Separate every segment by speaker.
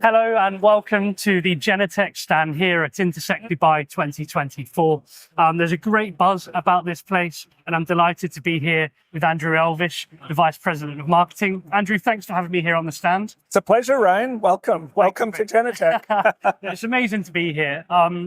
Speaker 1: Hello and welcome to the Genetec stand here at Intersec Dubai 2024. There's a great buzz about this place and I'm delighted to be here with Andrew Elvish, the Vice President of Marketing. Andrew, thanks for having me here on the stand.
Speaker 2: It's a pleasure, Ryan. Welcome. Welcome to Genetec.
Speaker 1: It's amazing to be here.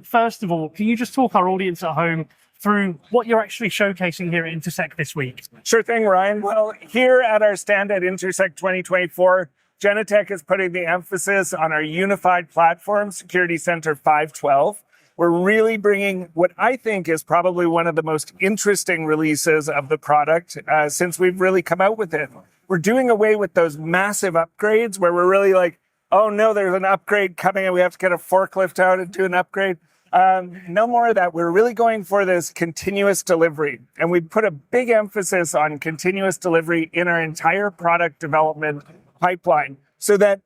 Speaker 1: First of all, can you just talk our audience at home through what you're actually showcasing here at Intersec this week?
Speaker 2: Sure thing, Ryan. Well, here at our stand at Intersec 2024, Genetec is putting the emphasis on our unified platform, Security Center 512. We're really bringing what I think is probably one of the most interesting releases of the product since we've really come out with it. We're doing away with those massive upgrades where we're really like, oh no, there's an upgrade coming and we have to get a forklift out and do an upgrade. No more of that. We're really going for this continuous delivery. And we put a big emphasis on continuous delivery in our entire product development pipeline so that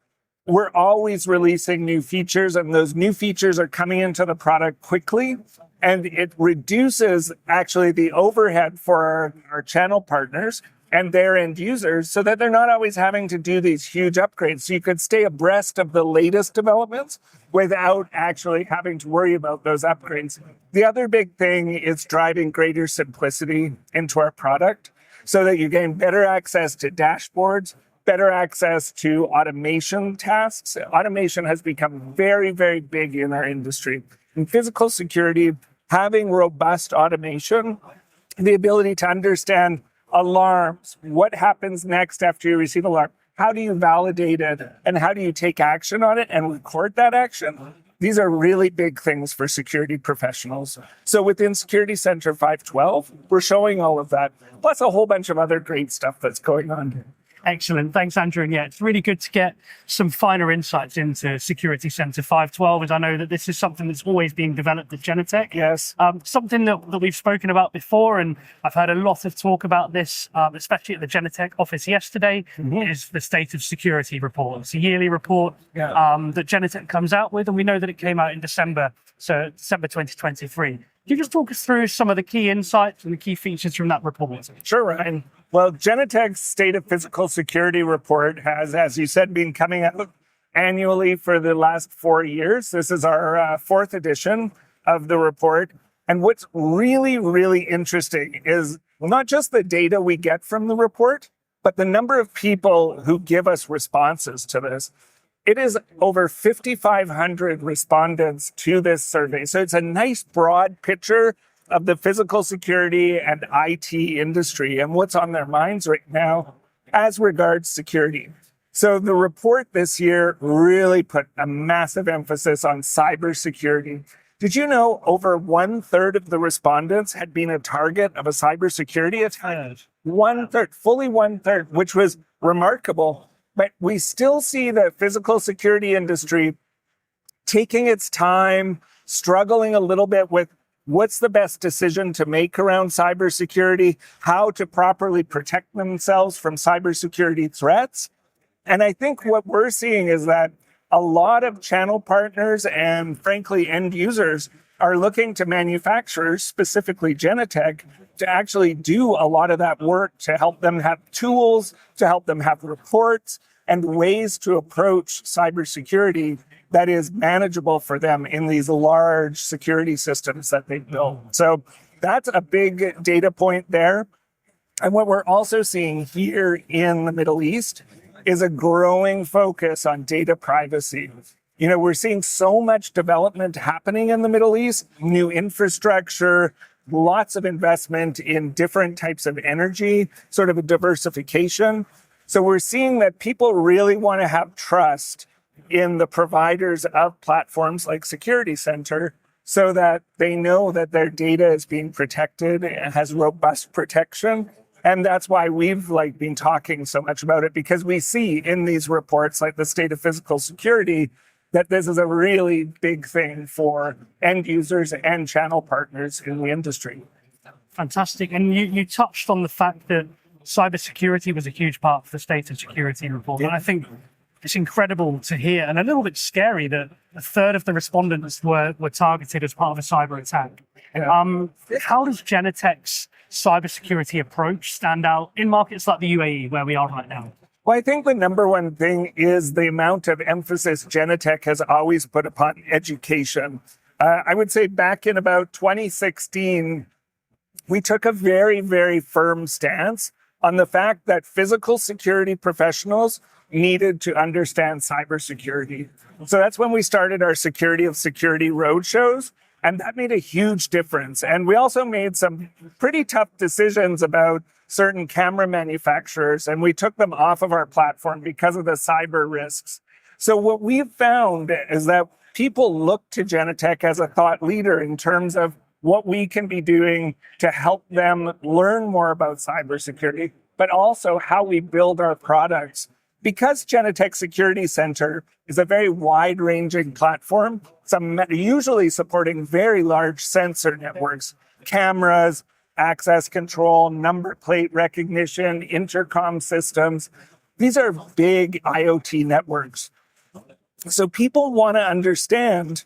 Speaker 2: we're always releasing new features and those new features are coming into the product quickly. And it reduces actually the overhead for our channel partners and their end users so that they're not always having to do these huge upgrades. So you could stay abreast of the latest developments without actually having to worry about those upgrades. The other big thing is driving greater simplicity into our product so that you gain better access to dashboards, better access to automation tasks. Automation has become very, very big in our industry. In physical security, having robust automation, the ability to understand alarms, what happens next after you receive an alarm, how do you validate it, and how do you take action on it and record that action? These are really big things for security professionals. So within Security Center 512, we're showing all of that, plus a whole bunch of other great stuff that's going on.
Speaker 1: Excellent. Thanks, Andrew. And yeah, it's really good to get some finer insights into Security Center 512, as I know that this is something that's always being developed at Genetec.
Speaker 2: Yes.
Speaker 1: Something that we've spoken about before, and I've heard a lot of talk about this, especially at the Genetec office yesterday, is the State of Security report. It's a yearly report that Genetec comes out with, and we know that it came out in December, so December 2023. Can you just talk us through some of the key insights and the key features from that report?
Speaker 2: Sure, Ryan. Well, Genetec's State of Physical Security report has, as you said, been coming out annually for the last 4 years. This is our fourth edition of the report. And what's really, really interesting is not just the data we get from the report, but the number of people who give us responses to this. It is over 5,500 respondents to this survey. So it's a nice broad picture of the physical security and IT industry and what's on their minds right now as regards security. So the report this year really put a massive emphasis on cybersecurity. Did you know over 1/3 of the respondents had been a target of a cybersecurity attack? 1/3, fully 1/3, which was remarkable. But we still see the physical security industry taking its time, struggling a little bit with what's the best decision to make around cybersecurity, how to properly protect themselves from cybersecurity threats. And I think what we're seeing is that a lot of channel partners and frankly end users are looking to manufacturers, specifically Genetec, to actually do a lot of that work to help them have tools, to help them have reports and ways to approach cybersecurity that is manageable for them in these large security systems that they build. So that's a big data point there. And what we're also seeing here in the Middle East is a growing focus on data privacy. You know, we're seeing so much development happening in the Middle East, new infrastructure, lots of investment in different types of energy, sort of a diversification. So we're seeing that people really want to have trust in the providers of platforms like Security Center so that they know that their data is being protected and has robust protection. And that's why we've been talking so much about it, because we see in these reports like the State of Physical Security that this is a really big thing for end users and channel partners in the industry.
Speaker 1: Fantastic. And you touched on the fact that cybersecurity was a huge part of the State of Security report. And I think it's incredible to hear and a little bit scary that 1/3 of the respondents were targeted as part of a cyber attack. How does Genetec's cybersecurity approach stand out in markets like the UAE, where we are right now?
Speaker 2: Well, I think the number one thing is the amount of emphasis Genetec has always put upon education. I would say back in about 2016, we took a very, very firm stance on the fact that physical security professionals needed to understand cybersecurity. So that's when we started our Security of Security roadshows, and that made a huge difference. And we also made some pretty tough decisions about certain camera manufacturers, and we took them off of our platform because of the cyber risks. So what we've found is that people look to Genetec as a thought leader in terms of what we can be doing to help them learn more about cybersecurity, but also how we build our products. Because Genetec Security Center is a very wide-ranging platform, usually supporting very large sensor networks, cameras, access control, number plate recognition, intercom systems. These are big IoT networks. So people want to understand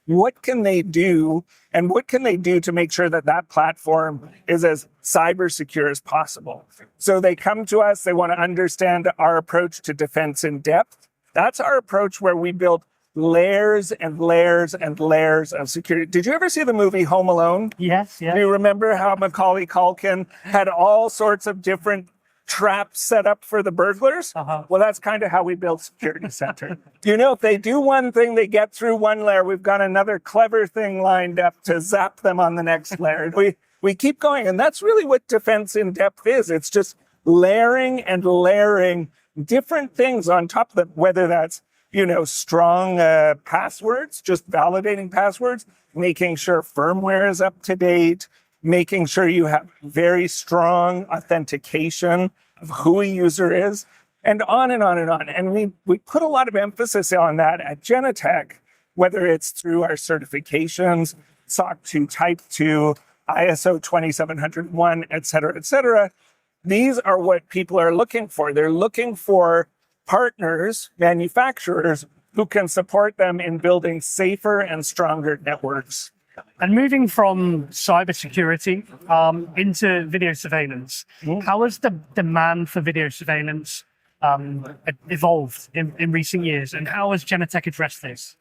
Speaker 2: what can they do and what can they do to make sure that that platform is as cyber secure as possible. So they come to us, they want to understand our approach to defense in depth. That's our approach where we build layers and layers and layers of security. Did you ever see the movie Home Alone?
Speaker 1: Yes, yes.
Speaker 2: Do you remember how Macaulay Culkin had all sorts of different traps set up for the burglars? Well, that's kind of how we build Security Center. If they do one thing, they get through one layer, we've got another clever thing lined up to zap them on the next layer. We keep going, and that's really what defense in depth is. It's just layering and layering different things on top of them, whether that's strong passwords, just validating passwords, making sure firmware is up to date, making sure you have very strong authentication of who a user is, and on and on and on. And we put a lot of emphasis on that at Genetec, whether it's through our certifications, SOC 2 Type 2, ISO 27001, et cetera, et cetera. These are what people are looking for. They're looking for partners, manufacturers, who can support them in building safer and stronger networks.
Speaker 1: And moving from cybersecurity into video surveillance, how has the demand for video surveillance evolved in recent years, and how has Genetec addressed this?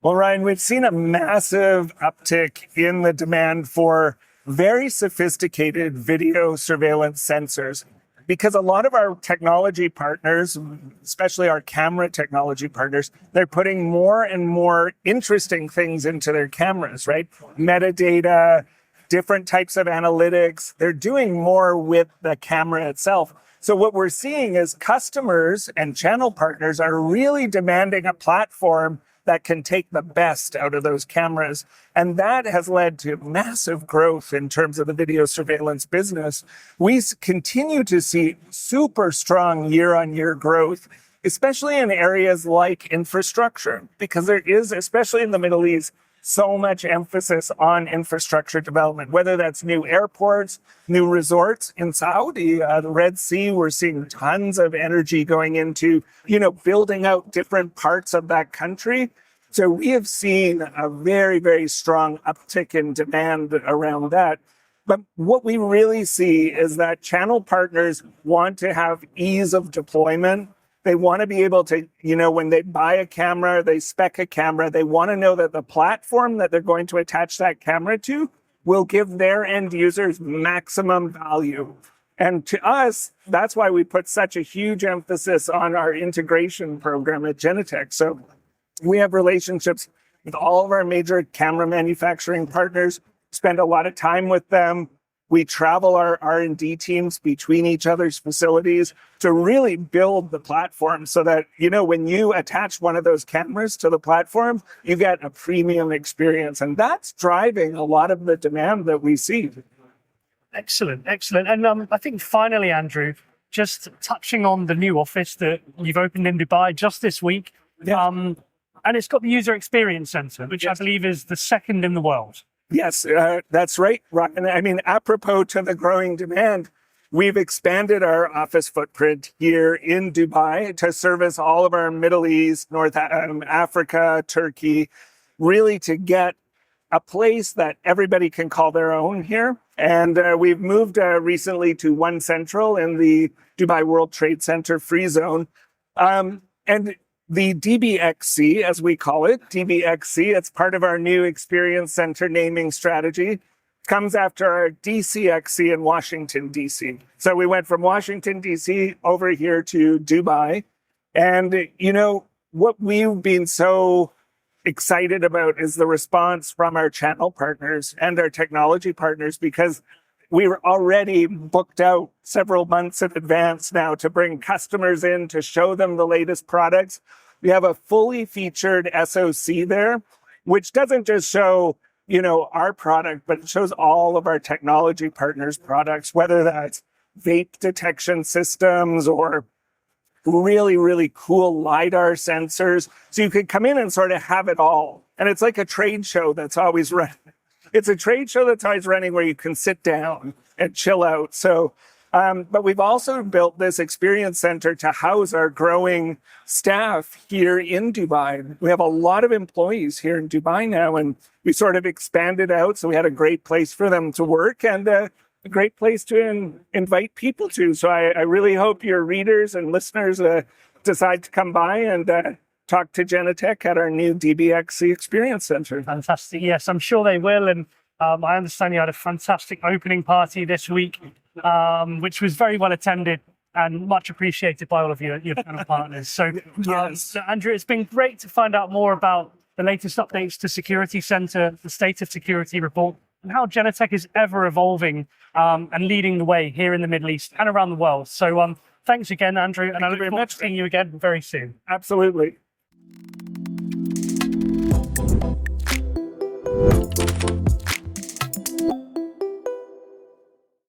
Speaker 2: Well, Ryan, we've seen a massive uptick in the demand for very sophisticated video surveillance sensors, because a lot of our technology partners, especially our camera technology partners, they're putting more and more interesting things into their cameras, right? Metadata, different types of analytics. They're doing more with the camera itself. So what we're seeing is customers and channel partners are really demanding a platform that can take the best out of those cameras. And that has led to massive growth in terms of the video surveillance business. We continue to see super strong year-on-year growth, especially in areas like infrastructure, because there is, especially in the Middle East, so much emphasis on infrastructure development, whether that's new airports, new resorts in Saudi, the Red Sea. We're seeing tons of energy going into, building out different parts of that country. So we have seen a very, very strong uptick in demand around that. But what we really see is that channel partners want to have ease of deployment. They want to be able to, when they buy a camera, they spec a camera, they want to know that the platform that they're going to attach that camera to will give their end users maximum value. And to us, that's why we put such a huge emphasis on our integration program at Genetec. So we have relationships with all of our major camera manufacturing partners, spend a lot of time with them. We travel our R&D teams between each other's facilities to really build the platform so that, when you attach one of those cameras to the platform, you get a premium experience. And that's driving a lot of the demand that we see.
Speaker 1: Excellent, excellent. And I think finally, Andrew, just touching on the new office that you've opened in Dubai just this week.
Speaker 2: Yeah.
Speaker 1: And it's got the user experience center, which I believe is the second in the world.
Speaker 2: Yes, that's right, Ryan. I mean, apropos to the growing demand, we've expanded our office footprint here in Dubai to service all of our Middle East, North Africa, Turkey, really to get a place that everybody can call their own here. And we've moved recently to One Central in the Dubai World Trade Center free zone. And the DBXC, as we call it, DBXC, it's part of our new Experience Center naming strategy, comes after our DCXC in Washington, D.C. So we went from Washington, D.C. over here to Dubai. And, what we've been so excited about is the response from our channel partners and our technology partners, because we were already booked out several months in advance now to bring customers in to show them the latest products. We have a fully featured SoC there, which doesn't just show, our product, but it shows all of our technology partners' products, whether that's vape detection systems or really, really cool LiDAR sensors. So you could come in and sort of have it all. And it's like a trade show that's always running. It's a trade show that's always running where you can sit down and chill out. So, but we've also built this experience center to house our growing staff here in Dubai. We have a lot of employees here in Dubai now, and we sort of expanded out. So we had a great place for them to work and a great place to invite people to. So I really hope your readers and listeners decide to come by and talk to Genetec at our new DBXC Experience Center.
Speaker 1: Fantastic. Yes, I'm sure they will. And I understand you had a fantastic opening party this week, which was very well attended and much appreciated by all of your channel partners. So,
Speaker 2: Yes.
Speaker 1: Andrew, it's been great to find out more about the latest updates to Security Center, the State of Security report, and how Genetec is ever evolving and leading the way here in the Middle East and around the world. So thanks again, Andrew, and I look forward to seeing you again very soon.
Speaker 2: Absolutely.